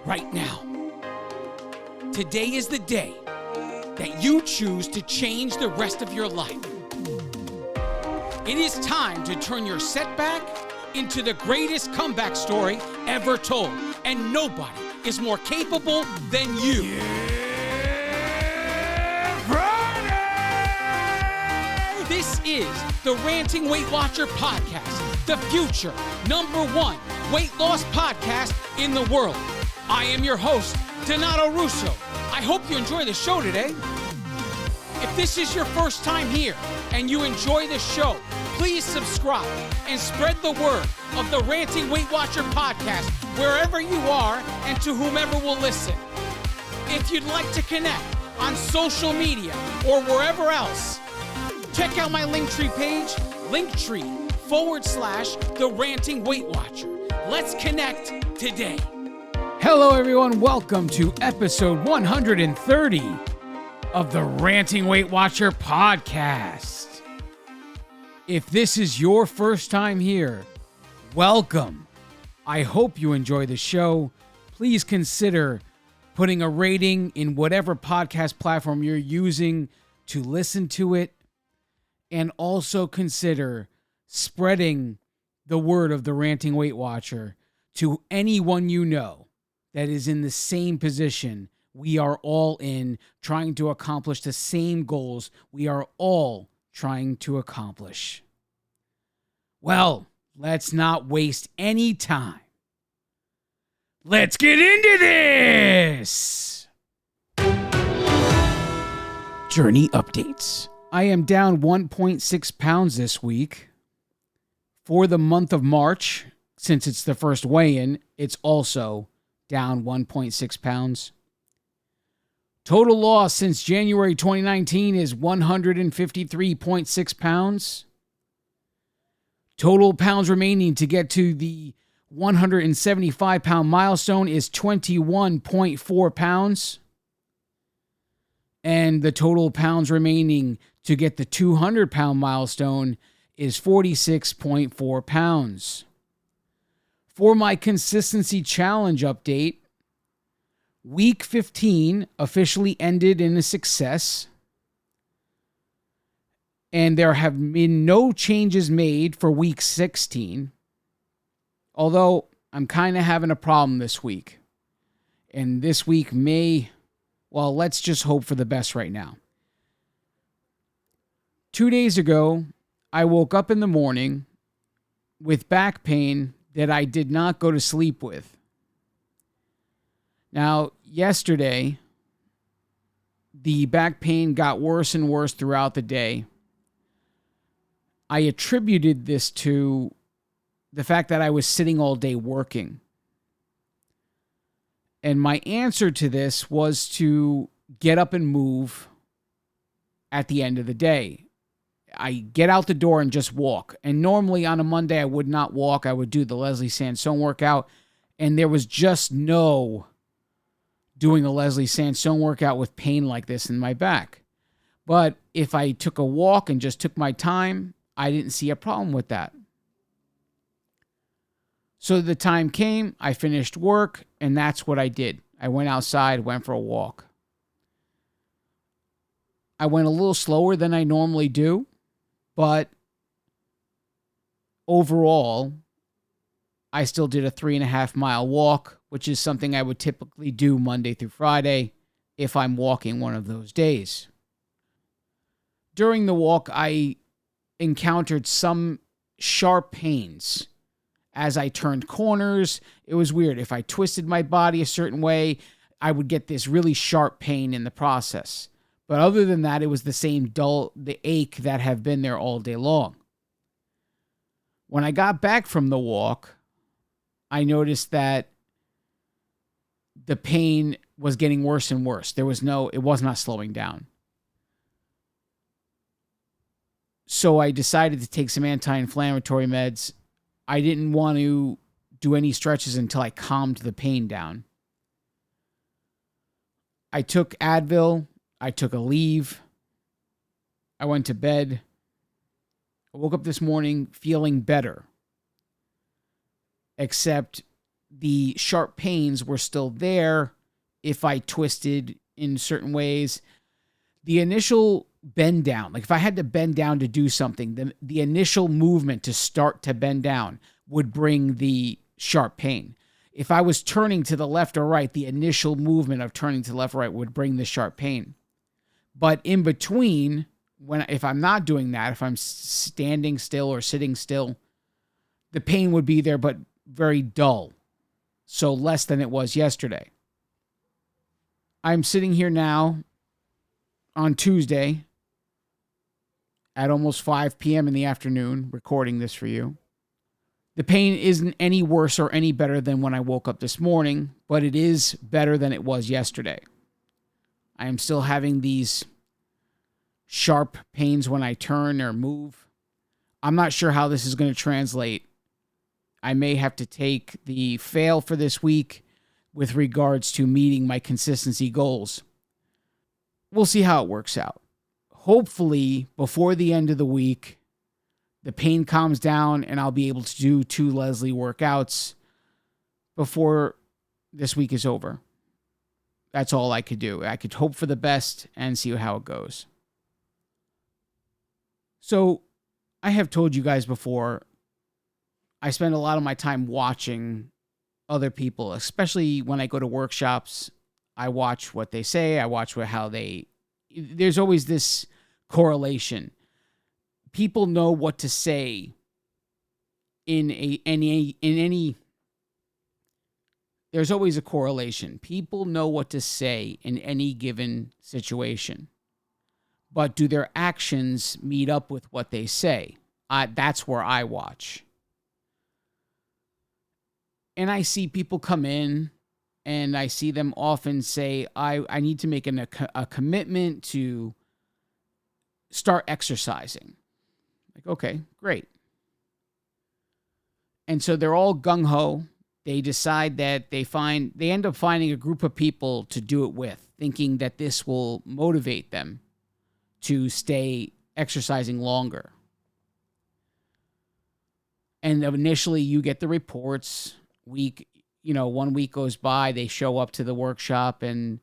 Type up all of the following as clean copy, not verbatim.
right now. Today is the day that you choose to change the rest of your life. It is time to turn your setback into the greatest comeback story ever told, and nobody is more capable than you. This is the Ranting Weight Watcher podcast, the future #1 weight loss podcast in the world. I am your host, Donato Russo. I hope you enjoy the show today. If this is your first time here and you enjoy the show, please subscribe and spread the word of the Ranting Weight Watcher podcast wherever you are and to whomever will listen. If you'd like to connect on social media or wherever else, check out my Linktree page, Linktree/The Ranting Weight Watcher. Let's connect today. Hello, everyone. Welcome to episode 130 of the Ranting Weight Watcher podcast. If this is your first time here, welcome. I hope you enjoy the show. Please consider putting a rating in whatever podcast platform you're using to listen to it. And also consider spreading the word of the Ranting Weight Watcher to anyone you know that is in the same position we are all in, trying to accomplish the same goals we are all trying to accomplish. Well, let's not waste any time. Let's get into this! Journey updates. I am down 1.6 pounds this week. For the month of March, since it's the first weigh-in, it's also down 1.6 pounds. Total loss since January 2019 is 153.6 pounds. Total pounds remaining to get to the 175-pound milestone is 21.4 pounds. And the total pounds remaining to get the 200-pound milestone is 46.4 pounds. For my consistency challenge update, week 15 officially ended in a success, and there have been no changes made for week 16, although I'm kind of having a problem this week. And this week let's just hope for the best right now. 2 days ago, I woke up in the morning with back pain that I did not go to sleep with. Now, yesterday, the back pain got worse and worse throughout the day. I attributed this to the fact that I was sitting all day working. And my answer to this was to get up and move at the end of the day. I get out the door and just walk. And normally on a Monday, I would not walk. I would do the Leslie Sansone workout. And there was just no doing a Leslie Sansone workout with pain like this in my back. But if I took a walk and just took my time, I didn't see a problem with that. So the time came, I finished work, and that's what I did. I went outside, went for a walk. I went a little slower than I normally do, but overall, I still did a 3.5-mile walk, which is something I would typically do Monday through Friday if I'm walking one of those days. During the walk, I encountered some sharp pains as I turned corners. It was weird. If I twisted my body a certain way, I would get this really sharp pain in the process. But other than that, it was the same the ache that have been there all day long. When I got back from the walk, I noticed that the pain was getting worse and worse. It was not slowing down. So I decided to take some anti-inflammatory meds. I didn't want to do any stretches until I calmed the pain down. I took Advil. I took a leave. I went to bed. I woke up this morning feeling better. Except the sharp pains were still there if I twisted in certain ways. The initial bend down, like if I had to bend down to do something, then the initial movement to start to bend down would bring the sharp pain. If I was turning to the left or right, the initial movement of turning to the left or right would bring the sharp pain. But in between, if I'm not doing that, if I'm standing still or sitting still, the pain would be there, but very dull. So less than it was yesterday. I'm sitting here now on Tuesday at almost 5 p.m. in the afternoon, recording this for you. The pain isn't any worse or any better than when I woke up this morning, but it is better than it was yesterday. I am still having these sharp pains when I turn or move. I'm not sure how this is going to translate. I may have to take the fail for this week with regards to meeting my consistency goals. We'll see how it works out. Hopefully, before the end of the week, the pain calms down and I'll be able to do 2 Leslie workouts before this week is over. That's all I could do. I could hope for the best and see how it goes. So, I have told you guys before, I spend a lot of my time watching other people, especially when I go to workshops. I watch what they say. I watch there's always this correlation. People know what to say there's always a correlation. People know what to say in any given situation. But do their actions meet up with what they say? That's where I watch. And I see people come in and I see them often say, I need to make a commitment to start exercising. Like, okay, great. And so they're all gung-ho. They decide that they end up finding a group of people to do it with, thinking that this will motivate them to stay exercising longer. And initially you get the reports. 1 week goes by, they show up to the workshop and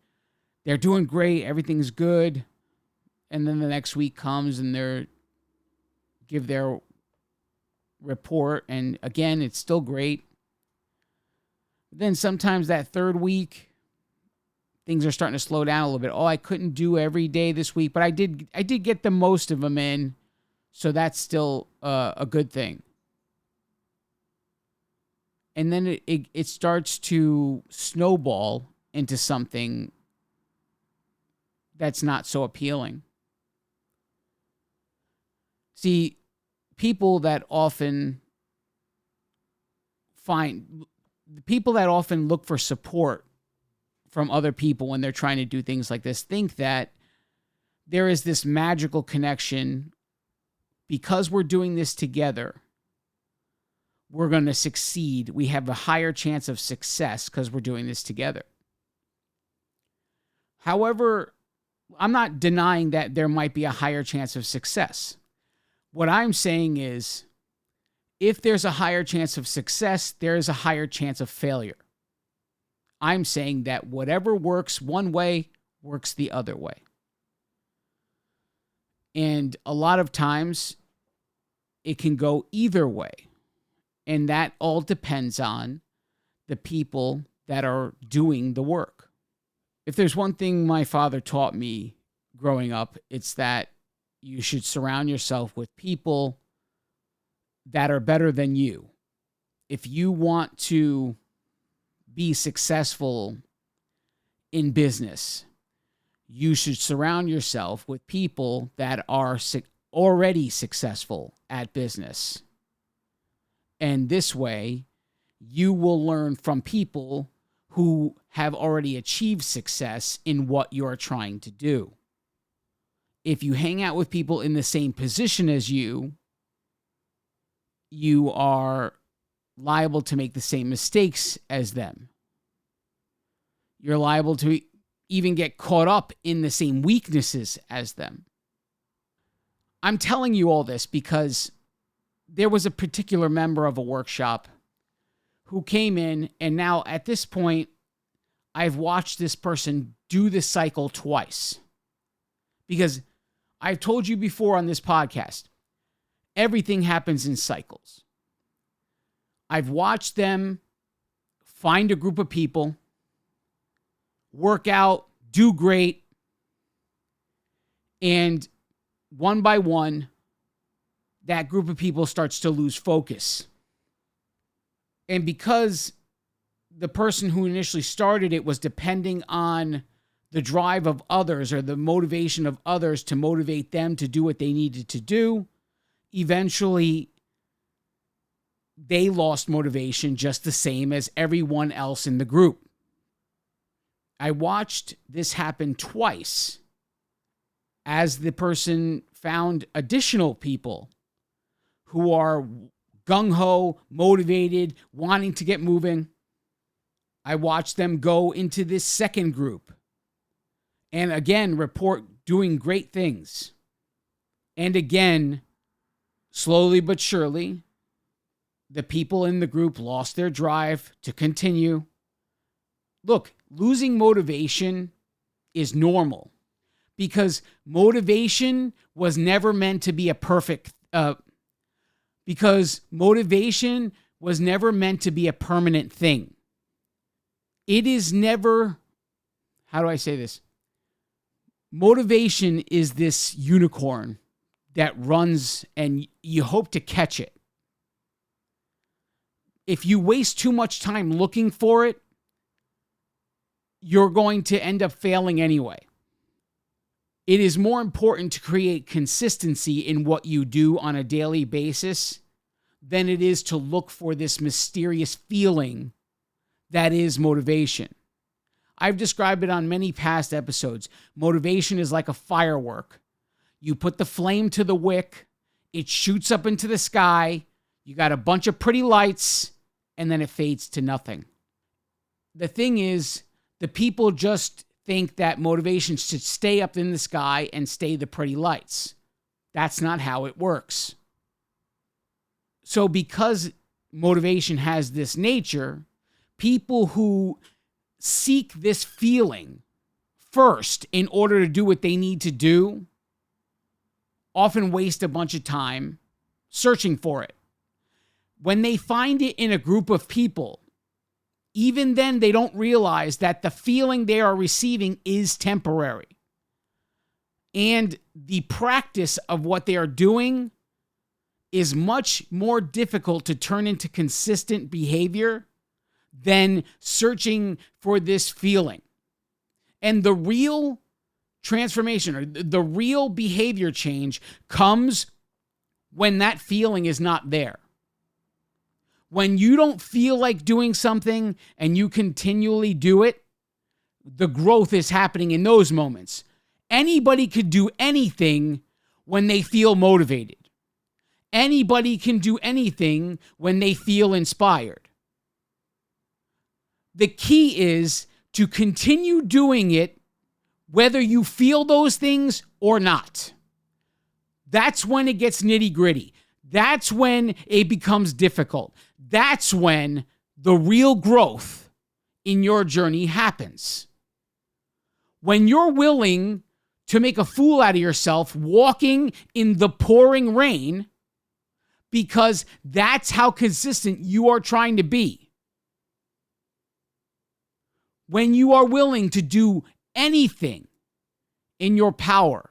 they're doing great, everything's good. And then the next week comes and they give their report, and again, it's still great. But then sometimes that third week, things are starting to slow down a little bit. Oh, I couldn't do every day this week, but I did get the most of them in, so that's still a good thing. And then it starts to snowball into something that's not so appealing. See, people that often look for support from other people when they're trying to do things like this think that there is this magical connection. Because we're doing this together, we're going to succeed. We have a higher chance of success because we're doing this together. However, I'm not denying that there might be a higher chance of success. What I'm saying is, if there's a higher chance of success, there is a higher chance of failure. I'm saying that whatever works one way works the other way. And a lot of times it can go either way. And that all depends on the people that are doing the work. If there's one thing my father taught me growing up, it's that you should surround yourself with people that are better than you. If you want to be successful in business, you should surround yourself with people that are already successful at business. And this way, you will learn from people who have already achieved success in what you're trying to do. If you hang out with people in the same position as you, you are liable to make the same mistakes as them. You're liable to even get caught up in the same weaknesses as them. I'm telling you all this because there was a particular member of a workshop who came in, and now at this point, I've watched this person do this cycle twice. Because I've told you before on this podcast, everything happens in cycles. I've watched them find a group of people, work out, do great, and one by one, that group of people starts to lose focus. And because the person who initially started it was depending on the drive of others or the motivation of others to motivate them to do what they needed to do, eventually they lost motivation just the same as everyone else in the group. I watched this happen twice as the person found additional people who are gung-ho, motivated, wanting to get moving. I watched them go into this second group and again report doing great things. And again, slowly but surely, the people in the group lost their drive to continue. Look, losing motivation is normal because motivation was never meant to be a perfect because motivation was never meant to be a permanent thing. It is never, how do I say this? Motivation is this unicorn that runs and you hope to catch it. If you waste too much time looking for it, you're going to end up failing anyway. It is more important to create consistency in what you do on a daily basis than it is to look for this mysterious feeling that is motivation. I've described it on many past episodes. Motivation is like a firework. You put the flame to the wick, it shoots up into the sky, you got a bunch of pretty lights, and then it fades to nothing. The thing is, the people just think that motivation should stay up in the sky and stay the pretty lights. That's not how it works. So because motivation has this nature, people who seek this feeling first in order to do what they need to do often waste a bunch of time searching for it. When they find it in a group of people, even then they don't realize that the feeling they are receiving is temporary. And the practice of what they are doing is much more difficult to turn into consistent behavior than searching for this feeling. And the real transformation or the real behavior change comes when that feeling is not there. When you don't feel like doing something and you continually do it, the growth is happening in those moments. Anybody could do anything when they feel motivated. Anybody can do anything when they feel inspired. The key is to continue doing it whether you feel those things or not. That's when it gets nitty-gritty. That's when it becomes difficult. That's when the real growth in your journey happens. When you're willing to make a fool out of yourself walking in the pouring rain because that's how consistent you are trying to be. When you are willing to do anything in your power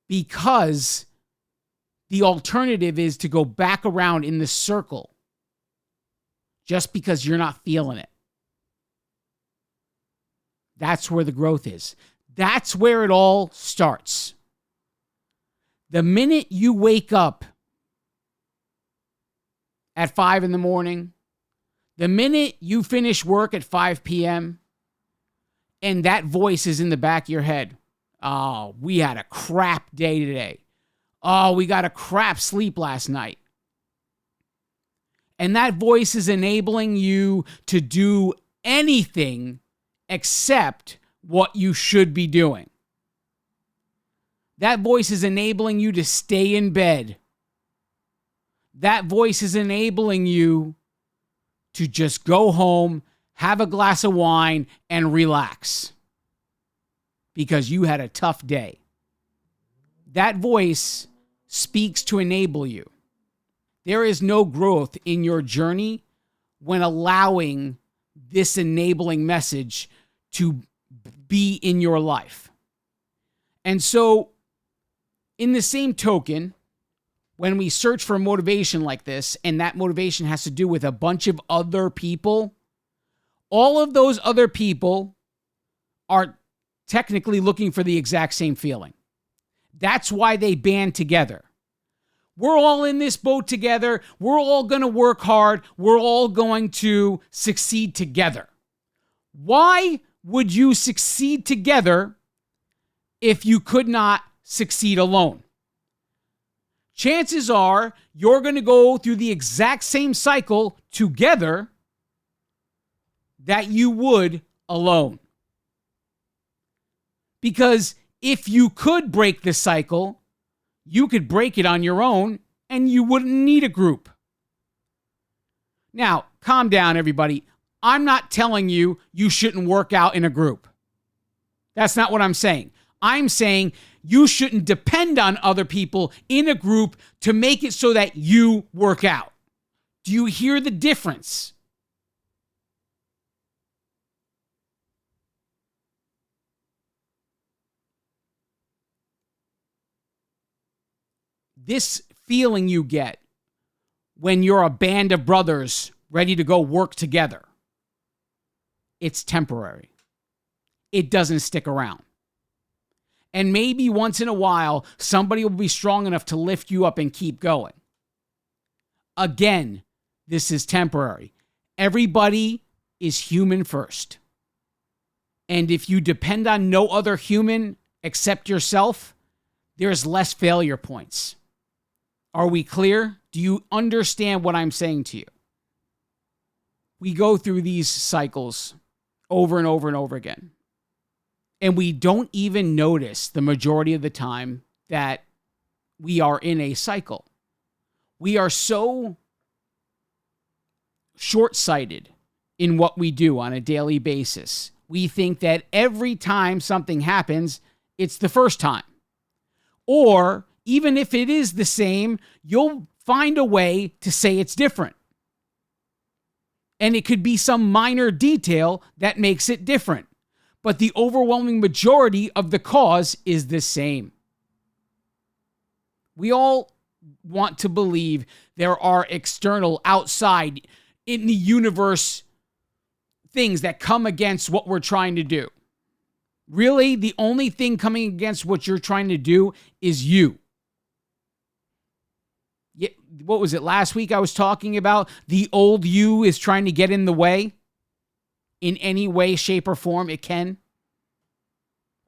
because the alternative is to go back around in the circle just because you're not feeling it. That's where the growth is. That's where it all starts. The minute you wake up at 5 a.m, the minute you finish work at 5 p.m., and that voice is in the back of your head, oh, we had a crap day today. Oh, we got a crap sleep last night. And that voice is enabling you to do anything except what you should be doing. That voice is enabling you to stay in bed. that voice is enabling you to just go home, have a glass of wine, and relax because you had a tough day. That voice speaks to enable you. There is no growth in your journey when allowing this enabling message to be in your life. And so, in the same token, when we search for motivation like this, and that motivation has to do with a bunch of other people, all of those other people are technically looking for the exact same feeling. That's why they band together. We're all in this boat together. We're all going to work hard. We're all going to succeed together. Why would you succeed together if you could not succeed alone? Chances are you're going to go through the exact same cycle together that you would alone. Because if you could break the cycle, you could break it on your own and you wouldn't need a group. Now, calm down, everybody. I'm not telling you you shouldn't work out in a group. That's not what I'm saying. I'm saying you shouldn't depend on other people in a group to make it so that you work out. Do you hear the difference? This feeling you get when you're a band of brothers ready to go work together, it's temporary. It doesn't stick around. And maybe once in a while, somebody will be strong enough to lift you up and keep going. Again, this is temporary. Everybody is human first. And if you depend on no other human except yourself, there's less failure points. Are we clear? Do you understand what I'm saying to you? We go through these cycles over and over and over again. And we don't even notice the majority of the time that we are in a cycle. We are so short-sighted in what we do on a daily basis. We think that every time something happens, it's the first time. Or even if it is the same, you'll find a way to say it's different. And it could be some minor detail that makes it different. But the overwhelming majority of the cause is the same. We all want to believe there are external, outside, in the universe, things that come against what we're trying to do. Really, the only thing coming against what you're trying to do is you. What was it? Last week I was talking about the old you is trying to get in the way. In any way, shape, or form it can.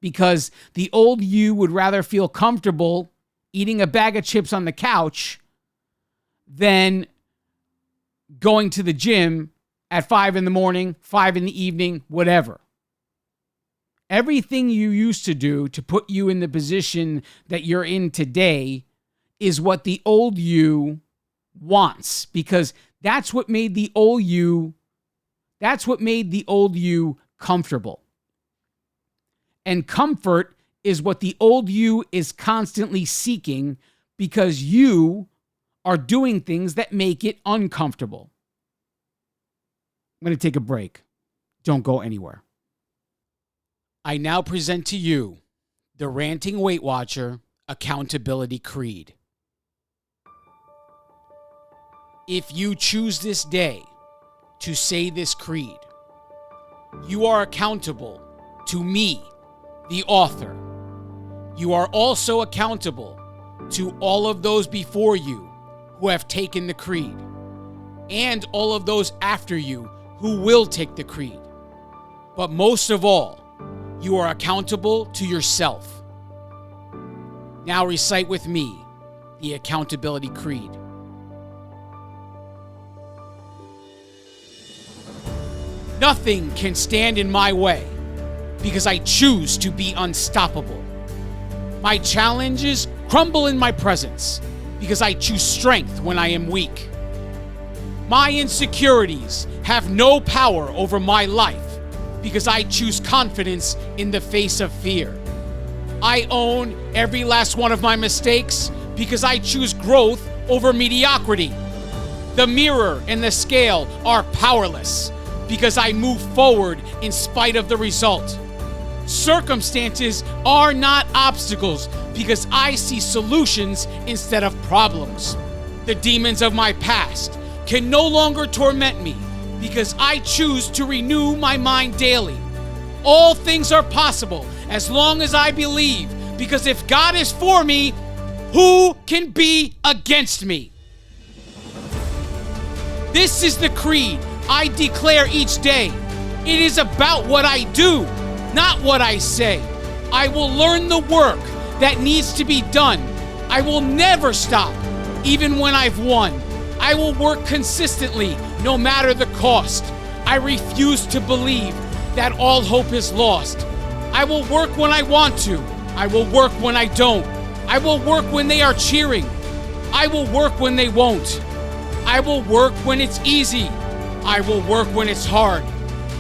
Because the old you would rather feel comfortable eating a bag of chips on the couch than going to the gym at 5 in the morning, 5 in the evening, whatever. Everything you used to do to put you in the position that you're in today is what the old you wants. Because that's what made the old you comfortable. And comfort is what the old you is constantly seeking because you are doing things that make it uncomfortable. I'm going to take a break. Don't go anywhere. I now present to you the Ranting Weight Watcher Accountability Creed. If you choose this day to say this creed, you are accountable to me, the author. You are also accountable to all of those before you who have taken the creed, and all of those after you who will take the creed. But most of all, you are accountable to yourself. Now recite with me the Accountability Creed. Nothing can stand in my way because I choose to be unstoppable. My challenges crumble in my presence because I choose strength when I am weak. My insecurities have no power over my life because I choose confidence in the face of fear. I own every last one of my mistakes because I choose growth over mediocrity. The mirror and the scale are powerless because I move forward in spite of the result. Circumstances are not obstacles because I see solutions instead of problems. The demons of my past can no longer torment me because I choose to renew my mind daily. All things are possible as long as I believe, because if God is for me, who can be against me? This is the creed I declare each day. It is about what I do, not what I say. I will learn the work that needs to be done. I will never stop, even when I've won. I will work consistently, no matter the cost. I refuse to believe that all hope is lost. I will work when I want to. I will work when I don't. I will work when they are cheering. I will work when they won't. I will work when it's easy. I will work when it's hard.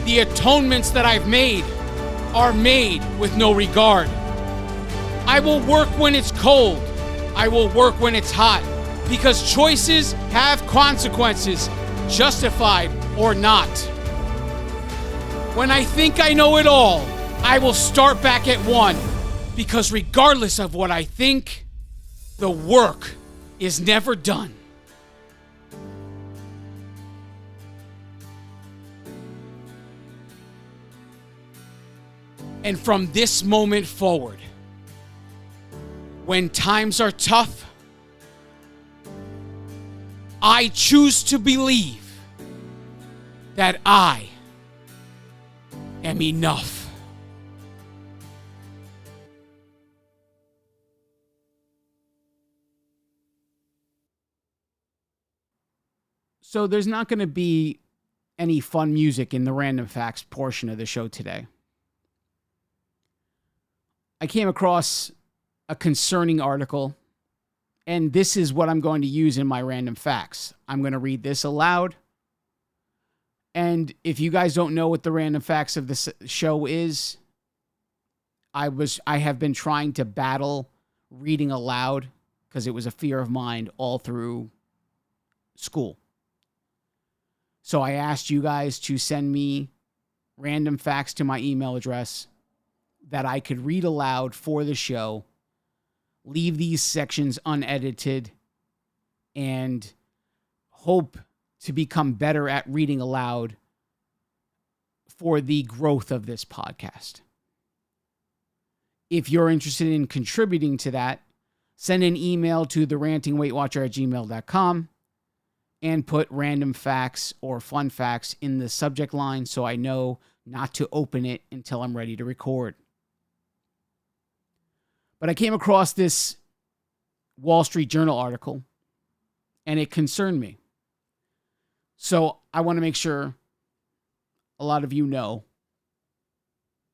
The atonements that I've made are made with no regard. I will work when it's cold. I will work when it's hot, because choices have consequences, justified or not. When I think I know it all, I will start back at one, because regardless of what I think, the work is never done. And from this moment forward, when times are tough, I choose to believe that I am enough. So there's not going to be any fun music in the random facts portion of the show today. I came across a concerning article, and this is what I'm going to use in my random facts. I'm going to read this aloud. And if you guys don't know what the random facts of this show is, I have been trying to battle reading aloud because it was a fear of mine all through school. So I asked you guys to send me random facts to my email address that I could read aloud for the show, leave these sections unedited, and hope to become better at reading aloud for the growth of this podcast. If you're interested in contributing to that, send an email to therantingweightwatcher@gmail.com and put random facts or fun facts in the subject line so I know not to open it until I'm ready to record. But I came across this Wall Street Journal article, and it concerned me. So I want to make sure a lot of you know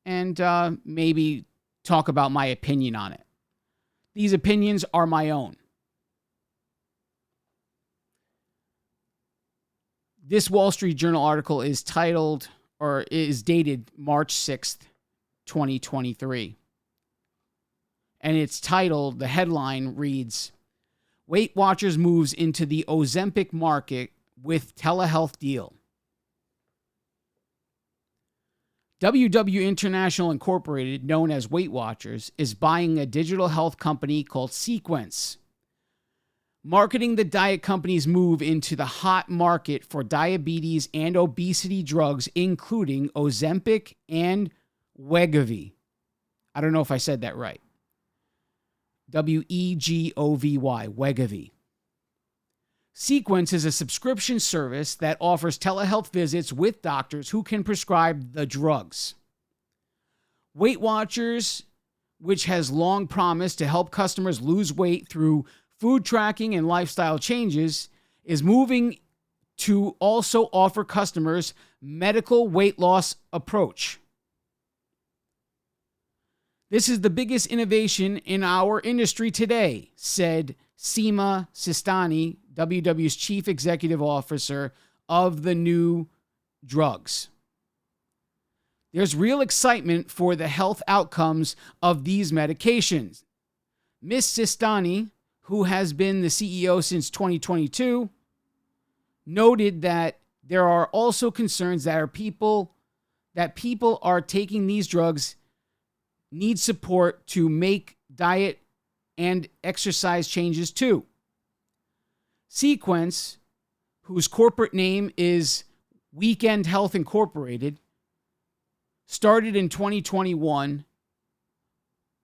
and maybe talk about my opinion on it. These opinions are my own. This Wall Street Journal article is titled, or is dated March 6th, 2023. And it's titled, the headline reads, Weight Watchers moves into the Ozempic market with telehealth deal. WW International Incorporated, known as Weight Watchers, is buying a digital health company called Sequence, marketing the diet company's move into the hot market for diabetes and obesity drugs, including Ozempic and Wegovy. I don't know if I said that right. Wegovy, Wegovy. Sequence is a subscription service that offers telehealth visits with doctors who can prescribe the drugs. Weight Watchers, which has long promised to help customers lose weight through food tracking and lifestyle changes, is moving to also offer customers medical weight loss approach. This is the biggest innovation in our industry today, said Seema Sistani, WW's chief executive officer of the new drugs. There's real excitement for the health outcomes of these medications. Ms. Sistani, who has been the CEO since 2022, noted that there are also concerns that people are taking these drugs need support to make diet and exercise changes too. Sequence, whose corporate name is Weekend Health Incorporated, started in 2021,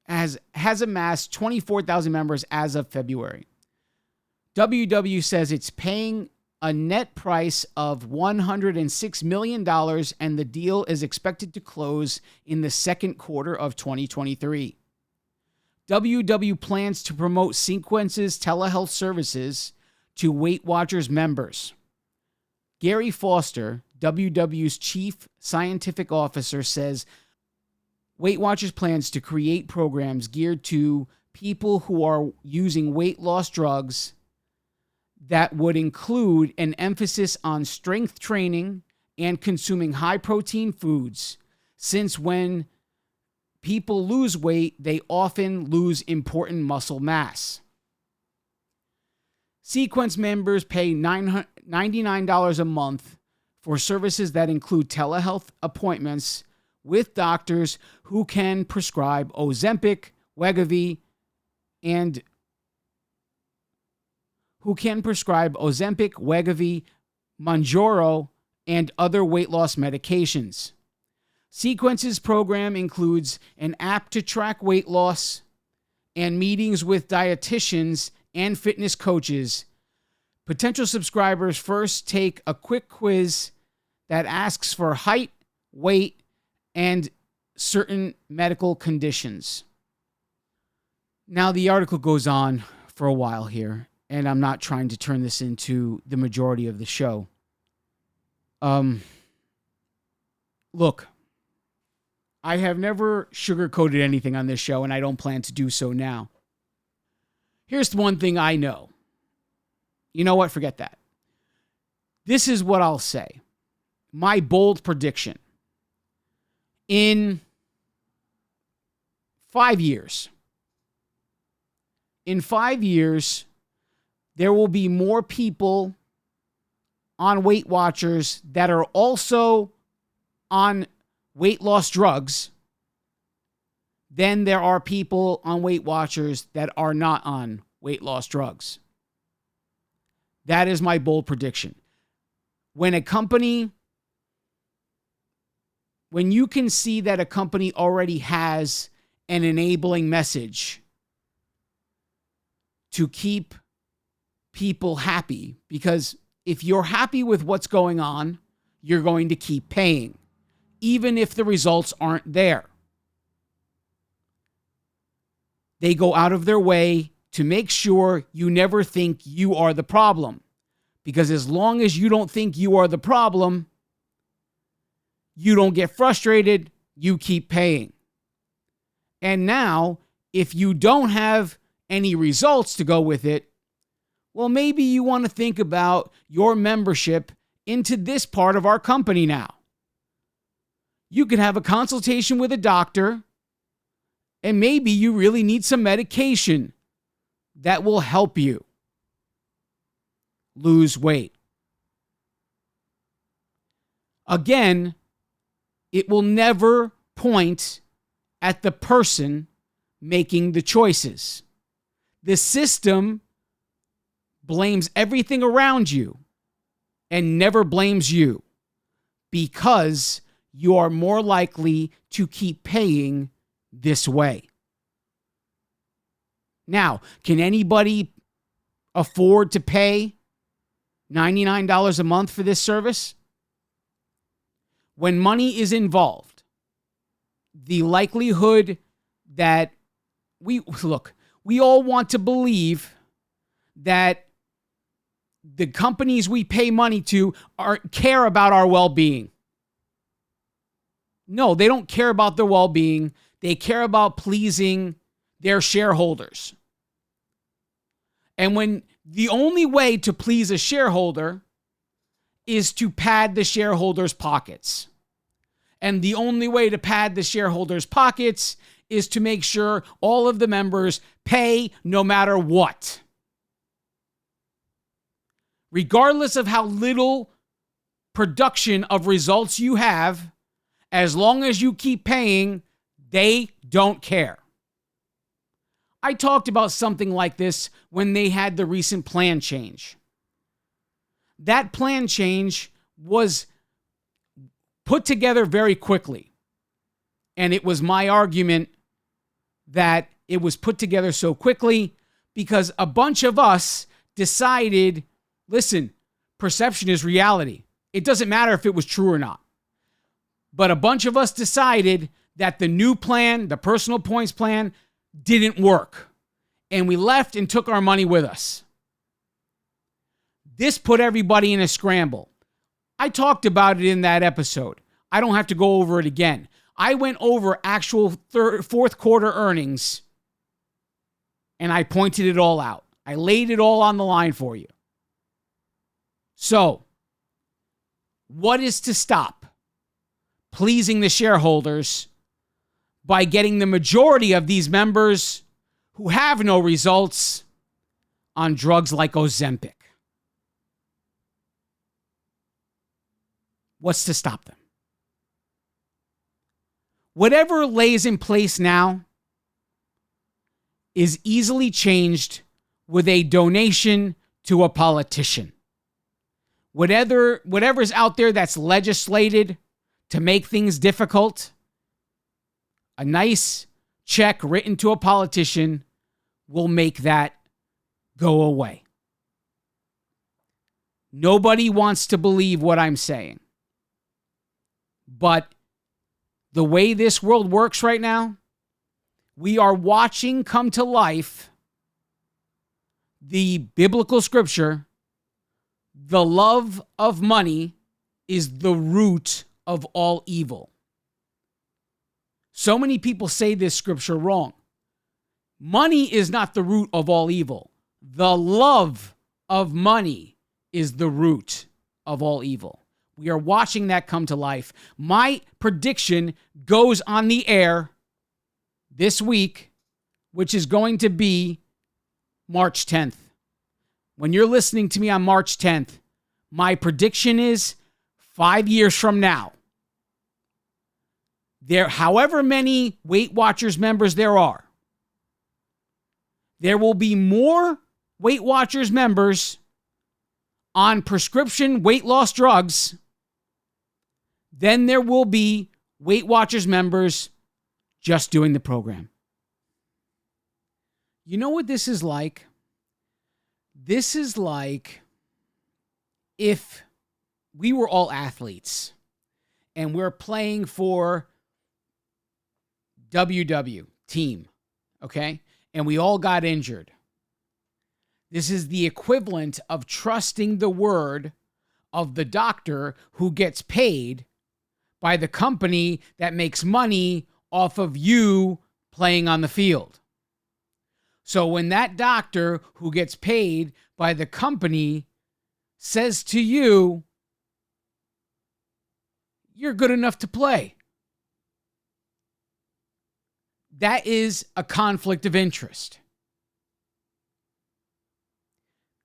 has amassed 24,000 members as of February. WW says it's paying a net price of $106 million, and the deal is expected to close in the second quarter of 2023. WW plans to promote Sequence's telehealth services to Weight Watchers members. Gary Foster, WW's chief scientific officer, says Weight Watchers plans to create programs geared to people who are using weight loss drugs that would include an emphasis on strength training and consuming high-protein foods, since when people lose weight, they often lose important muscle mass. Sequence members pay $99 a month for services that include telehealth appointments with doctors who can prescribe Ozempic, Wegovy, Mounjaro, and other weight loss medications. Sequence's program includes an app to track weight loss and meetings with dietitians and fitness coaches. Potential subscribers first take a quick quiz that asks for height, weight, and certain medical conditions. Now, the article goes on for a while here, and I'm not trying to turn this into the majority of the show. Look, I have never sugarcoated anything on this show, and I don't plan to do so now. Here's the one thing I know. You know what? Forget that. This is what I'll say. My bold prediction. In 5 years, there will be more people on Weight Watchers that are also on weight loss drugs than there are people on Weight Watchers that are not on weight loss drugs. That is my bold prediction. When you can see that a company already has an enabling message to keep people happy, because if you're happy with what's going on, you're going to keep paying, even if the results aren't there. They go out of their way to make sure you never think you are the problem, because as long as you don't think you are the problem, you don't get frustrated, you keep paying. And now, if you don't have any results to go with it, well, maybe you want to think about your membership into this part of our company now. You could have a consultation with a doctor, and maybe you really need some medication that will help you lose weight. Again, it will never point at the person making the choices. The system blames everything around you and never blames you, because you are more likely to keep paying this way. Now, can anybody afford to pay $99 a month for this service? When money is involved, the likelihood that we all want to believe that the companies we pay money to care about our well-being. No, they don't care about their well-being. They care about pleasing their shareholders. And when the only way to please a shareholder is to pad the shareholders' pockets. And the only way to pad the shareholders' pockets is to make sure all of the members pay no matter what. Regardless of how little production of results you have, as long as you keep paying, they don't care. I talked about something like this when they had the recent plan change. That plan change was put together very quickly. And it was my argument that it was put together so quickly because a bunch of us decided, listen, perception is reality. It doesn't matter if it was true or not. But a bunch of us decided that the new plan, the personal points plan, didn't work. And we left and took our money with us. This put everybody in a scramble. I talked about it in that episode. I don't have to go over it again. I went over actual fourth quarter earnings and I pointed it all out. I laid it all on the line for you. So, what is to stop pleasing the shareholders by getting the majority of these members who have no results on drugs like Ozempic? What's to stop them? Whatever lays in place now is easily changed with a donation to a politician. Whatever's out there that's legislated to make things difficult, a nice check written to a politician will make that go away. Nobody wants to believe what I'm saying. But the way this world works right now, we are watching come to life the biblical scripture, the love of money is the root of all evil. So many people say this scripture wrong. Money is not the root of all evil. The love of money is the root of all evil. We are watching that come to life. My prediction goes on the air this week, which is going to be March 10th. When you're listening to me on March 10th, my prediction is 5 years from now, however many Weight Watchers members there are, there will be more Weight Watchers members on prescription weight loss drugs than there will be Weight Watchers members just doing the program. You know what this is like? This is like if we were all athletes and we're playing for WW team, okay? And we all got injured. This is the equivalent of trusting the word of the doctor who gets paid by the company that makes money off of you playing on the field. So when that doctor who gets paid by the company says to you, you're good enough to play, that is a conflict of interest.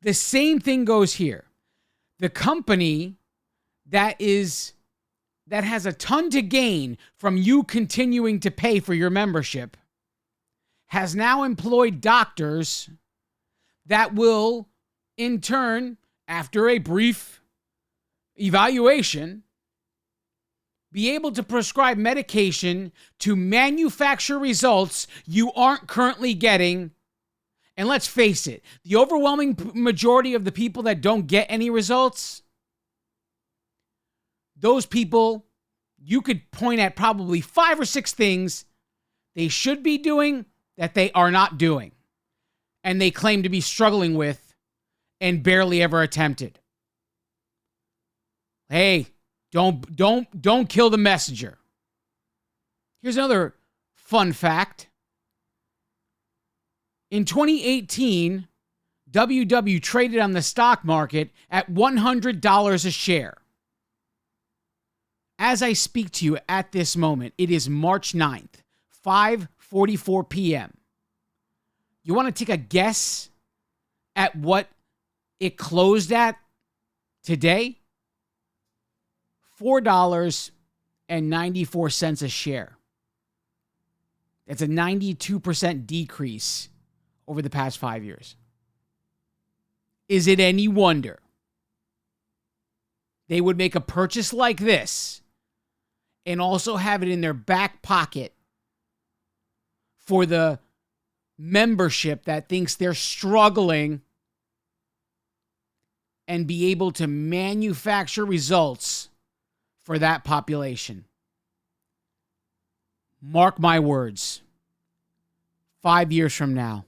The same thing goes here. The company that has a ton to gain from you continuing to pay for your membership has now employed doctors that will, in turn, after a brief evaluation, be able to prescribe medication to manufacture results you aren't currently getting. And let's face it, the overwhelming majority of the people that don't get any results, those people, you could point at probably 5 or 6 things they should be doing that they are not doing, and they claim to be struggling with and barely ever attempted. Hey, don't kill the messenger. Here's another fun fact. In 2018, WW traded on the stock market at $100 a share. As I speak to you at this moment, it is March 9th, 5:44 p.m. You want to take a guess at what it closed at today? $4.94 a share. That's a 92% decrease over the past 5 years. Is it any wonder they would make a purchase like this and also have it in their back pocket for the membership that thinks they're struggling and be able to manufacture results for that population? Mark my words, 5 years from now,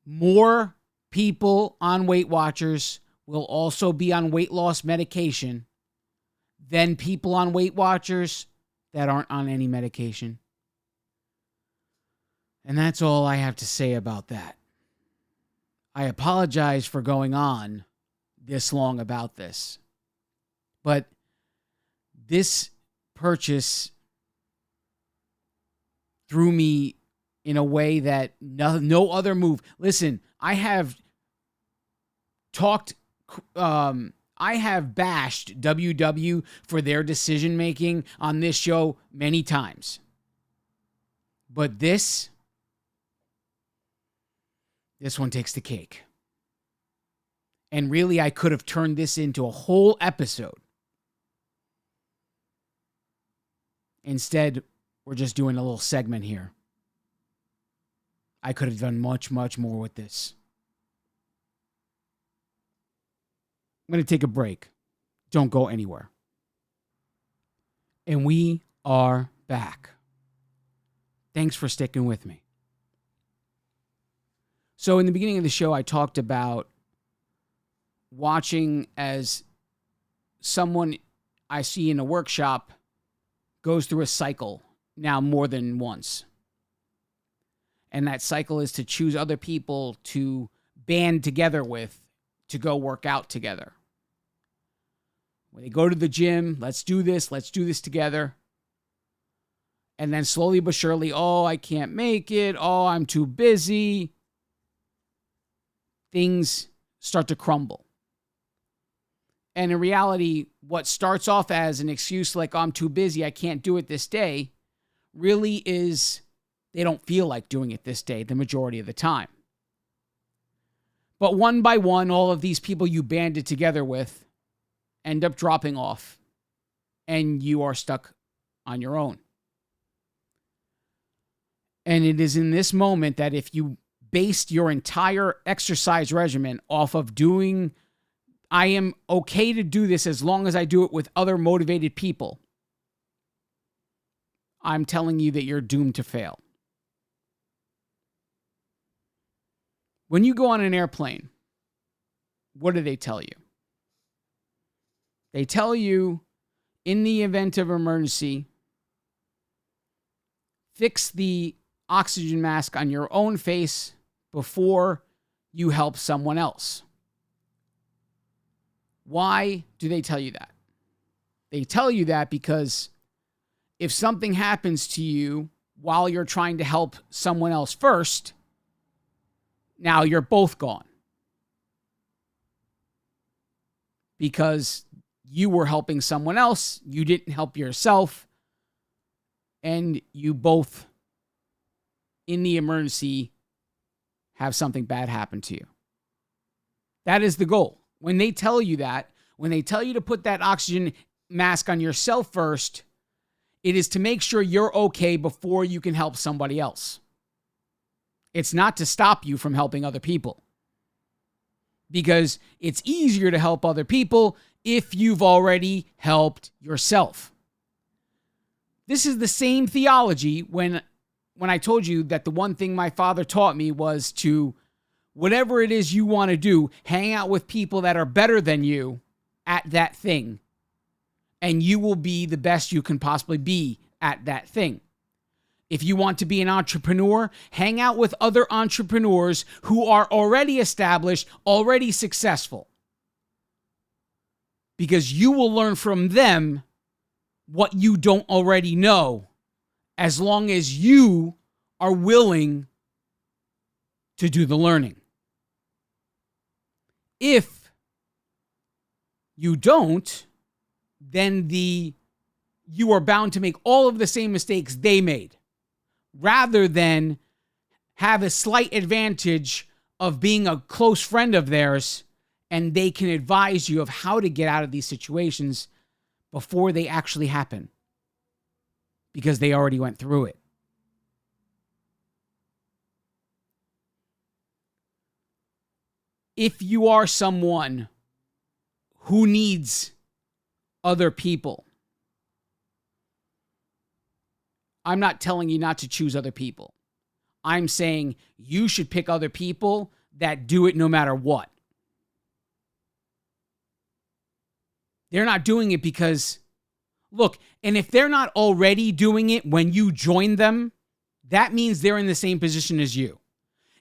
more people on Weight Watchers will also be on weight loss medication than people on Weight Watchers that aren't on any medication. And that's all I have to say about that. I apologize for going on this long about this, but this purchase threw me in a way that no other move. Listen, I have bashed WW for their decision making on this show many times. But this one takes the cake. And really, I could have turned this into a whole episode. Instead, we're just doing a little segment here. I could have done much, much more with this. I'm going to take a break. Don't go anywhere. And we are back. Thanks for sticking with me. So in the beginning of the show, I talked about watching as someone I see in a workshop goes through a cycle now more than once. And that cycle is to choose other people to band together with to go work out together. When they go to the gym, let's do this together. And then slowly but surely, oh, I can't make it. Oh, I'm too busy. Things start to crumble. And in reality, what starts off as an excuse like, oh, I'm too busy, I can't do it this day, really is they don't feel like doing it this day the majority of the time. But one by one, all of these people you banded together with end up dropping off, and you are stuck on your own. And it is in this moment that if you based your entire exercise regimen off of doing, I am okay to do this as long as I do it with other motivated people, I'm telling you that you're doomed to fail. When you go on an airplane, what do they tell you? They tell you, in the event of emergency, fix the oxygen mask on your own face before you help someone else. Why do they tell you that? They tell you that because if something happens to you while you're trying to help someone else first, now you're both gone. Because you were helping someone else, you didn't help yourself, and you both, in the emergency, have something bad happen to you. That is the goal. When they tell you that, when they tell you to put that oxygen mask on yourself first, it is to make sure you're okay before you can help somebody else. It's not to stop you from helping other people. Because it's easier to help other people if you've already helped yourself. This is the same theology when I told you that the one thing my father taught me was to, whatever it is you want to do, hang out with people that are better than you at that thing, and you will be the best you can possibly be at that thing. If you want to be an entrepreneur, hang out with other entrepreneurs who are already established, already successful. Because you will learn from them what you don't already know, as long as you are willing to do the learning. If you don't, then you are bound to make all of the same mistakes they made, rather than have a slight advantage of being a close friend of theirs, and they can advise you of how to get out of these situations before they actually happen, because they already went through it. If you are someone who needs other people, I'm not telling you not to choose other people. I'm saying you should pick other people that do it no matter what. They're not doing it because, look, and if they're not already doing it when you join them, that means they're in the same position as you.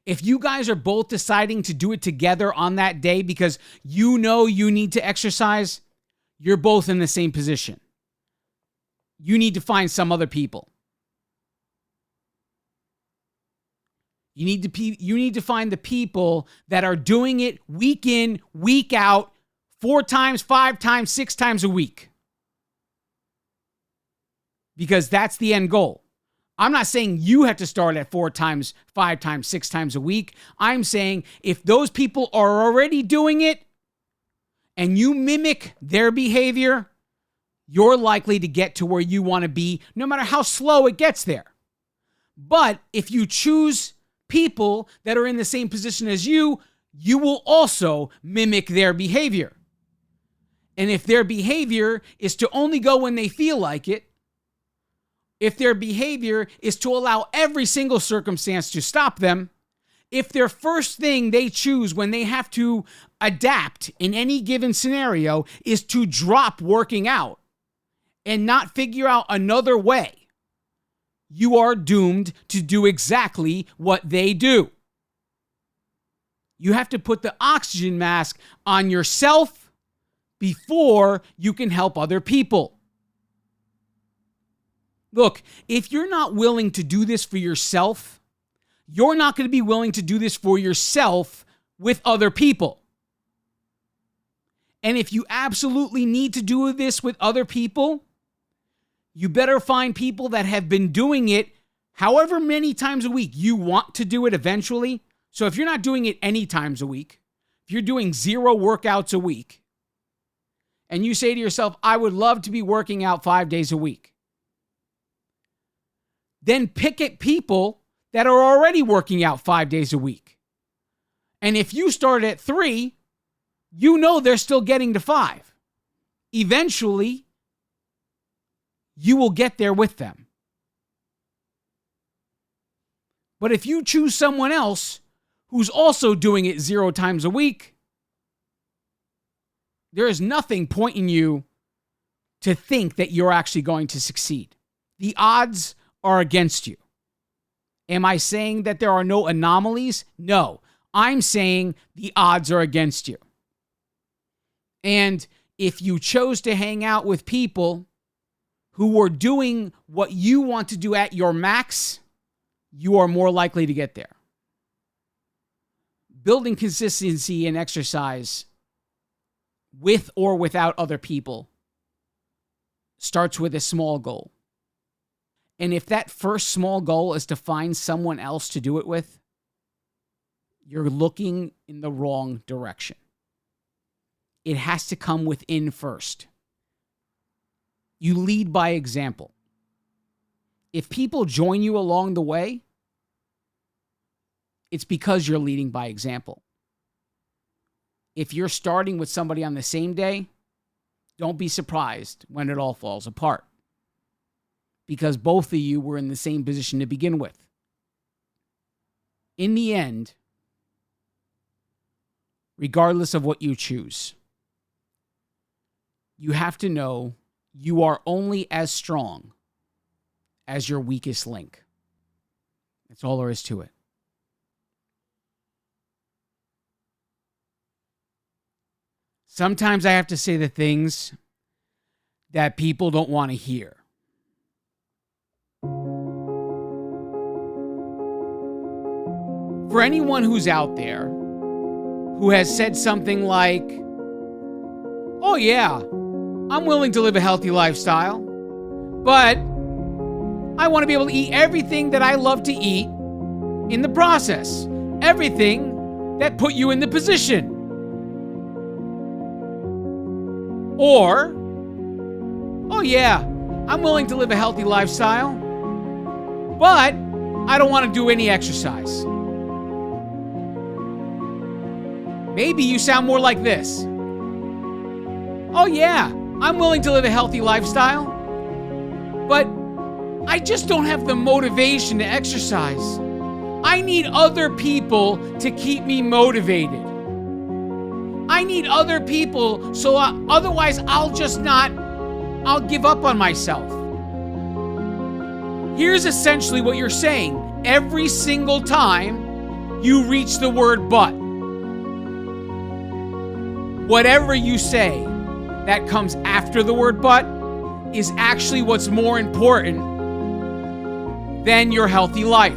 If you guys are both deciding to do it together on that day because you know you need to exercise, you're both in the same position. You need to find some other people. You need to find the people that are doing it week in, week out, 4 times, 5 times, 6 times a week. Because that's the end goal. I'm not saying you have to start at 4 times, 5 times, 6 times a week. I'm saying if those people are already doing it and you mimic their behavior, you're likely to get to where you want to be, no matter how slow it gets there. But if you choose people that are in the same position as you, you will also mimic their behavior. And if their behavior is to only go when they feel like it, if their behavior is to allow every single circumstance to stop them, if their first thing they choose when they have to adapt in any given scenario is to drop working out and not figure out another way, you are doomed to do exactly what they do. You have to put the oxygen mask on yourself before you can help other people. Look, if you're not willing to do this for yourself, you're not going to be willing to do this for yourself with other people. And if you absolutely need to do this with other people, you better find people that have been doing it however many times a week you want to do it eventually. So if you're not doing it any times a week, if you're doing 0 workouts a week, and you say to yourself, I would love to be working out 5 days a week, then pick at people that are already working out 5 days a week. And if you start at 3, you know they're still getting to 5. Eventually, you will get there with them. But if you choose someone else who's also doing it 0 times a week, there is nothing pointing you to think that you're actually going to succeed. The odds are against you. Am I saying that there are no anomalies? No. I'm saying the odds are against you. And if you chose to hang out with people who are doing what you want to do at your max, you are more likely to get there. Building consistency in exercise with or without other people starts with a small goal. And if that first small goal is to find someone else to do it with, you're looking in the wrong direction. It has to come within first. You lead by example. If people join you along the way, it's because you're leading by example. If you're starting with somebody on the same day, don't be surprised when it all falls apart, because both of you were in the same position to begin with. In the end, regardless of what you choose, you have to know you are only as strong as your weakest link. That's all there is to it. Sometimes I have to say the things that people don't want to hear. For anyone who's out there who has said something like, oh yeah, I'm willing to live a healthy lifestyle, but I want to be able to eat everything that I love to eat in the process. Everything that put you in the position. Or, oh yeah, I'm willing to live a healthy lifestyle, but I don't want to do any exercise. Maybe you sound more like this. Oh yeah, I'm willing to live a healthy lifestyle, but I just don't have the motivation to exercise. I need other people to keep me motivated. I need other people, so otherwise I'll give up on myself. Here's essentially what you're saying every single time you reach the word but. Whatever you say that comes after the word but is actually what's more important than your healthy life.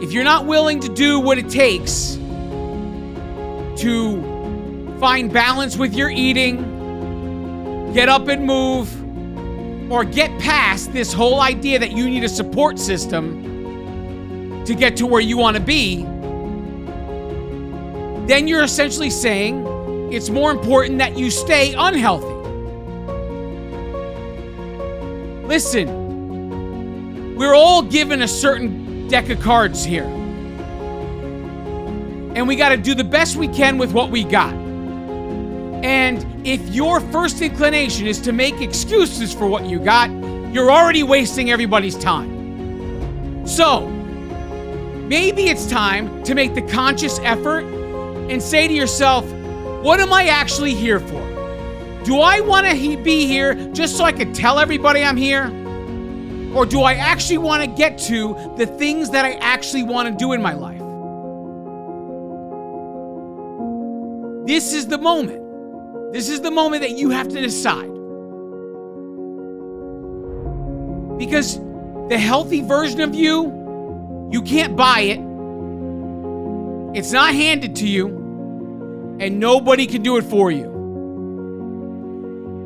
If you're not willing to do what it takes to find balance with your eating, get up and move, or get past this whole idea that you need a support system to get to where you want to be, then you're essentially saying it's more important that you stay unhealthy. Listen, we're all given a certain deck of cards here. And we got to do the best we can with what we got. And if your first inclination is to make excuses for what you got, you're already wasting everybody's time. So, maybe it's time to make the conscious effort and say to yourself, what am I actually here for? Do I want to be here just so I can tell everybody I'm here? Or do I actually want to get to the things that I actually want to do in my life? This is the moment. This is the moment that you have to decide. Because the healthy version of you, you can't buy it. It's not handed to you. And nobody can do it for you.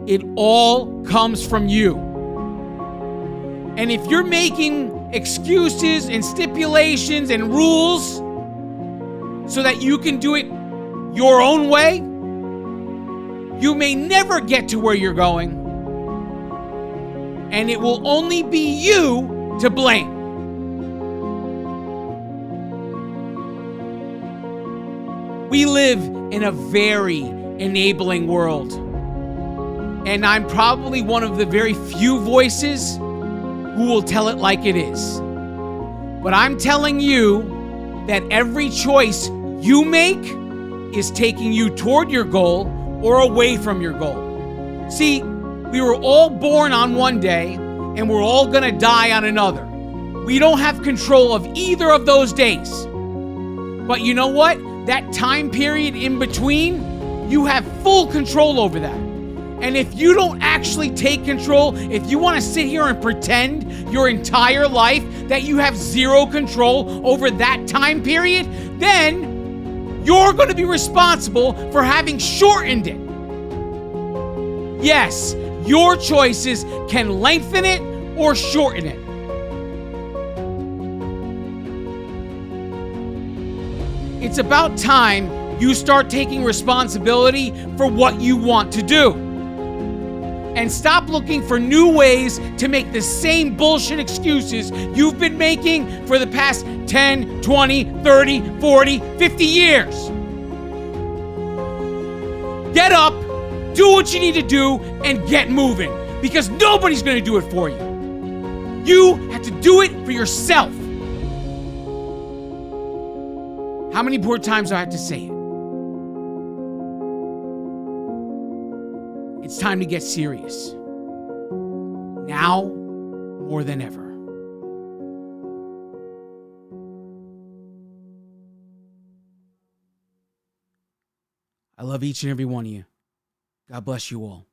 It all comes from you. And if you're making excuses and stipulations and rules so that you can do it your own way, you may never get to where you're going. And it will only be you to blame. We live in a very enabling world. And I'm probably one of the very few voices who will tell it like it is. But I'm telling you that every choice you make is taking you toward your goal or away from your goal. See, we were all born on one day and we're all gonna die on another. We don't have control of either of those days. But you know what? That time period in between, you have full control over that. And if you don't actually take control, if you want to sit here and pretend your entire life that you have zero control over that time period, then you're going to be responsible for having shortened it. Yes, your choices can lengthen it or shorten it. It's about time you start taking responsibility for what you want to do. And stop looking for new ways to make the same bullshit excuses you've been making for the past 10, 20, 30, 40, 50 years. Get up, do what you need to do, and get moving. Because nobody's going to do it for you. You have to do it for yourself. How many more times do I have to say it? It's time to get serious. Now more than ever. I love each and every one of you. God bless you all.